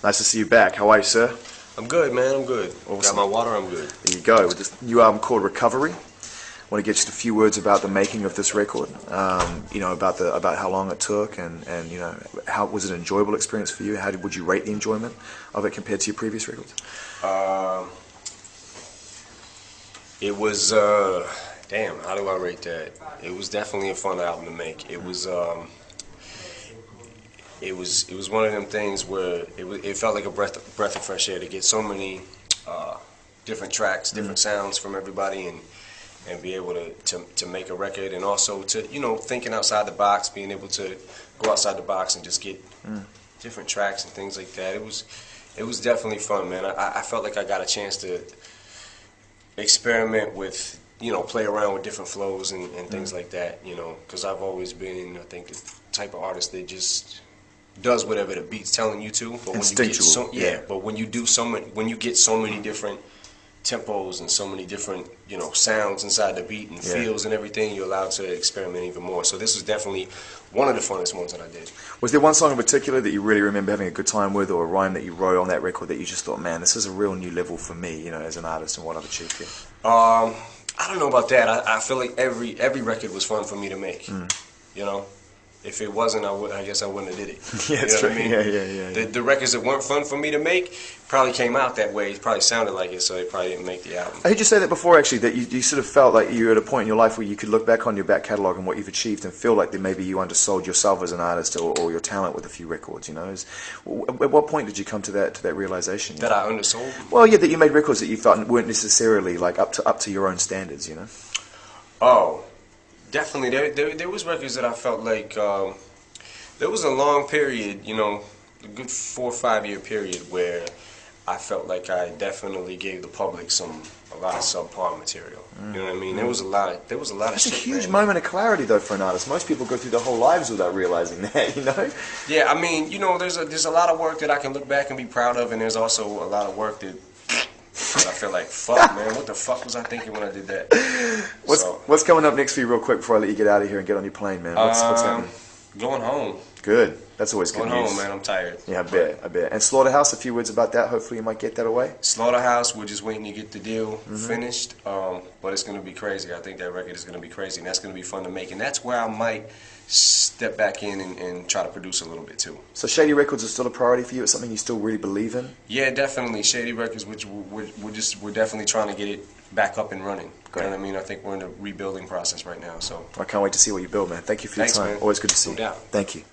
Nice to see you back. How are you, sir? I'm good, man. I'm good. Awesome. Got my water. I'm good. There you go. With this new album called Recovery. I want to get just a few words about the making of this record. You know, about how long it took, and you know, how was it an enjoyable experience for you? Would you rate the enjoyment of it compared to your previous records? It was damn. How do I rate that? It was definitely a fun album to make. It was one of them things where it felt like a breath of fresh air to get so many different tracks, different sounds from everybody, and be able to make a record, and also to, you know, thinking outside the box, being able to go outside the box and just get different tracks and things like that. It was definitely fun, man. I felt like I got a chance to experiment with, you know, play around with different flows and things like that, you know, because I've always been, I think, the type of artist that just does whatever the beat's telling you to. But instinctual. But when you do when you get so many different tempos and so many different, you know, sounds inside the beat and feels and everything, you're allowed to experiment even more. So this was definitely one of the funnest ones that I did. Was there one song in particular that you really remember having a good time with, or a rhyme that you wrote on that record that you just thought, man, this is a real new level for me, you know, as an artist and what I've achieved here? I don't know about that. I feel like every record was fun for me to make. You know, if it wasn't, I guess I wouldn't have did it. Yeah, you it's know true. What I mean? The records that weren't fun for me to make probably came out that way. It probably sounded like it, so they probably didn't make the album. I heard you say that before, actually, that you sort of felt like you were at a point in your life where you could look back on your back catalogue and what you've achieved and feel like that maybe you undersold yourself as an artist or your talent with a few records, you know. At what point did you come to that realization? That I undersold? Well, yeah, that you made records that you felt weren't necessarily like up to your own standards, you know. Oh, definitely. There was records that I felt like there was a long period, you know, a good 4 or 5 year period where I felt like I definitely gave the public a lot of subpar material. You know what I mean? There was a lot of It's shit, a huge man. moment of clarity, though, for an artist. Most people go through their whole lives without realizing that, you know? Yeah, I mean, you know, there's a lot of work that I can look back and be proud of, and there's also a lot of work that I feel like, fuck, man, what the fuck was I thinking when I did that? What's coming up next for you, real quick, before I let you get out of here and get on your plane, man? What's happening? Going home. Good. That's always good news. Going home, man. I'm tired. Yeah, I bet. And Slaughterhouse, a few words about that. Hopefully you might get that away. Slaughterhouse, we're just waiting to get the deal finished. But it's going to be crazy. I think that record is going to be crazy, and that's going to be fun to make. And that's where I might step back in and try to produce a little bit, too. So Shady Records is still a priority for you? It's something you still really believe in? Yeah, definitely. Shady Records, which we're definitely trying to get it back up and running. Great. You know what I mean? I think we're in a rebuilding process right now. So I can't wait to see what you build, man. Thank you for your time. Man. Always good to see you. No doubt. Thank you.